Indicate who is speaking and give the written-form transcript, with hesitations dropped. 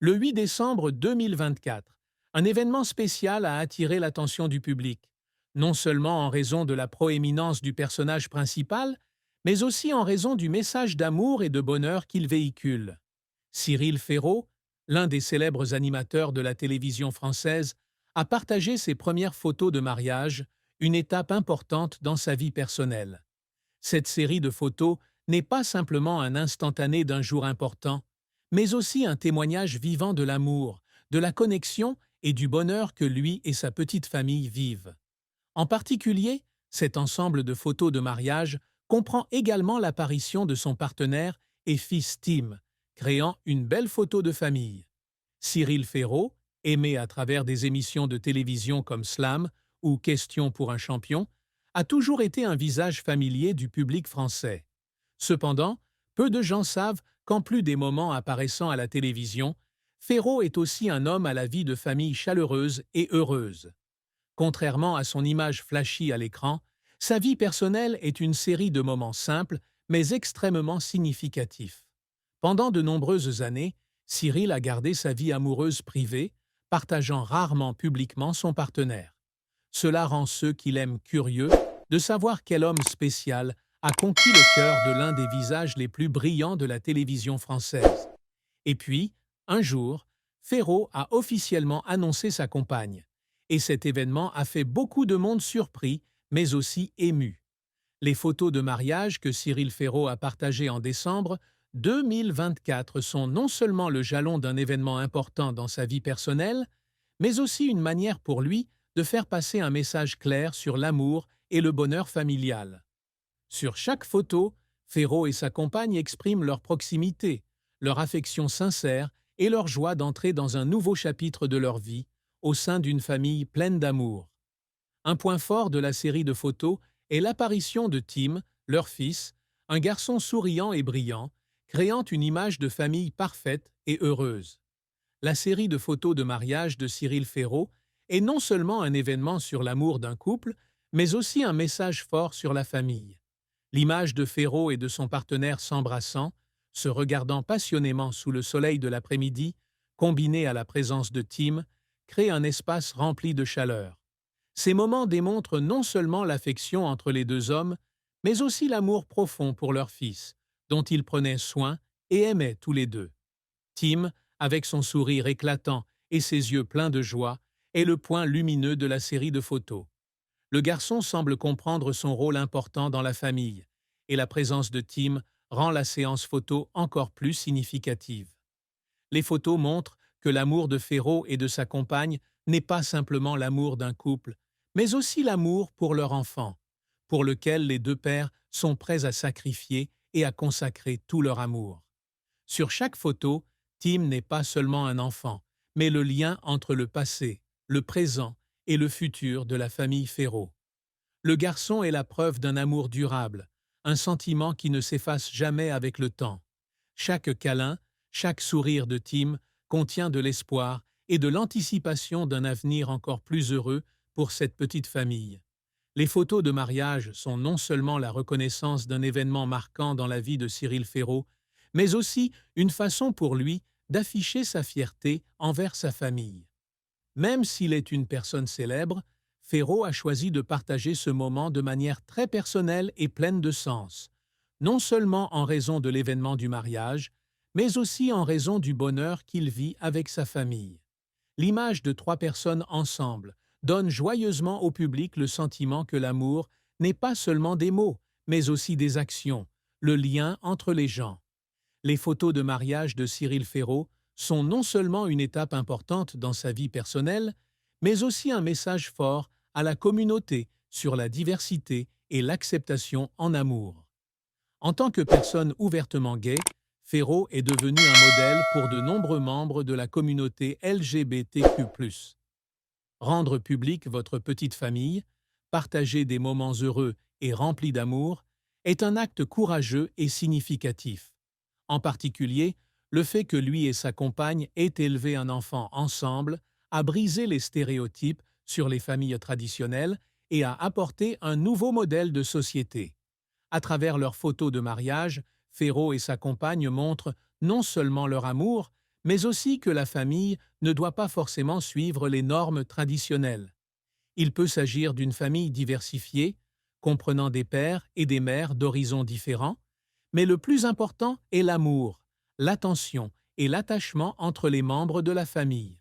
Speaker 1: Le 8 décembre 2024, un événement spécial a attiré l'attention du public, non seulement en raison de la proéminence du personnage principal, mais aussi en raison du message d'amour et de bonheur qu'il véhicule. Cyril Ferraud, l'un des célèbres animateurs de la télévision française, a partagé ses premières photos de mariage, une étape importante dans sa vie personnelle. Cette série de photos n'est pas simplement un instantané d'un jour important, mais aussi un témoignage vivant de l'amour, de la connexion et du bonheur que lui et sa petite famille vivent. En particulier, cet ensemble de photos de mariage comprend également l'apparition de son partenaire et fils Tim, créant une belle photo de famille. Cyril Ferraud, aimé à travers des émissions de télévision comme Slam ou Question pour un champion, a toujours été un visage familier du public français. Cependant, peu de gens savent qu'en plus des moments apparaissant à la télévision, Ferraud est aussi un homme à la vie de famille chaleureuse et heureuse. Contrairement à son image flashy à l'écran, sa vie personnelle est une série de moments simples mais extrêmement significatifs. Pendant de nombreuses années, Cyril a gardé sa vie amoureuse privée, partageant rarement publiquement son partenaire. Cela rend ceux qui l'aiment curieux de savoir quel homme spécial a conquis le cœur de l'un des visages les plus brillants de la télévision française. Et puis, un jour, Ferraud a officiellement annoncé sa compagne. Et cet événement a fait beaucoup de monde surpris, mais aussi ému. Les photos de mariage que Cyril Ferraud a partagées en décembre 2024 sont non seulement le jalon d'un événement important dans sa vie personnelle, mais aussi une manière pour lui de faire passer un message clair sur l'amour et le bonheur familial. Sur chaque photo, Ferraud et sa compagne expriment leur proximité, leur affection sincère et leur joie d'entrer dans un nouveau chapitre de leur vie, au sein d'une famille pleine d'amour. Un point fort de la série de photos est l'apparition de Tim, leur fils, un garçon souriant et brillant, créant une image de famille parfaite et heureuse. La série de photos de mariage de Cyril Ferraud est non seulement un événement sur l'amour d'un couple, mais aussi un message fort sur la famille. L'image de Ferraud et de son partenaire s'embrassant, se regardant passionnément sous le soleil de l'après-midi, combinée à la présence de Tim, crée un espace rempli de chaleur. Ces moments démontrent non seulement l'affection entre les deux hommes, mais aussi l'amour profond pour leur fils, dont ils prenaient soin et aimaient tous les deux. Tim, avec son sourire éclatant et ses yeux pleins de joie, est le point lumineux de la série de photos. Le garçon semble comprendre son rôle important dans la famille, et la présence de Tim rend la séance photo encore plus significative. Les photos montrent que l'amour de Ferraud et de sa compagne n'est pas simplement l'amour d'un couple, mais aussi l'amour pour leur enfant, pour lequel les deux pères sont prêts à sacrifier et à consacrer tout leur amour. Sur chaque photo, Tim n'est pas seulement un enfant, mais le lien entre le passé, le présent et le futur de la famille Ferraud. Le garçon est la preuve d'un amour durable, un sentiment qui ne s'efface jamais avec le temps. Chaque câlin, chaque sourire de Tim contient de l'espoir et de l'anticipation d'un avenir encore plus heureux pour cette petite famille. Les photos de mariage sont non seulement la reconnaissance d'un événement marquant dans la vie de Cyril Ferraud, mais aussi une façon pour lui d'afficher sa fierté envers sa famille. Même s'il est une personne célèbre, Ferraud a choisi de partager ce moment de manière très personnelle et pleine de sens, non seulement en raison de l'événement du mariage, mais aussi en raison du bonheur qu'il vit avec sa famille. L'image de trois personnes ensemble donne joyeusement au public le sentiment que l'amour n'est pas seulement des mots, mais aussi des actions, le lien entre les gens. Les photos de mariage de Cyril Ferraud sont non seulement une étape importante dans sa vie personnelle, mais aussi un message fort à la communauté sur la diversité et l'acceptation en amour. En tant que personne ouvertement gay, Ferraud est devenu un modèle pour de nombreux membres de la communauté LGBTQ+. Rendre public votre petite famille, partager des moments heureux et remplis d'amour, est un acte courageux et significatif. En particulier, le fait que lui et sa compagne aient élevé un enfant ensemble a brisé les stéréotypes sur les familles traditionnelles et a apporté un nouveau modèle de société. À travers leurs photos de mariage, Ferraud et sa compagne montrent non seulement leur amour, mais aussi que la famille ne doit pas forcément suivre les normes traditionnelles. Il peut s'agir d'une famille diversifiée, comprenant des pères et des mères d'horizons différents, mais le plus important est l'amour, l'attention et l'attachement entre les membres de la famille.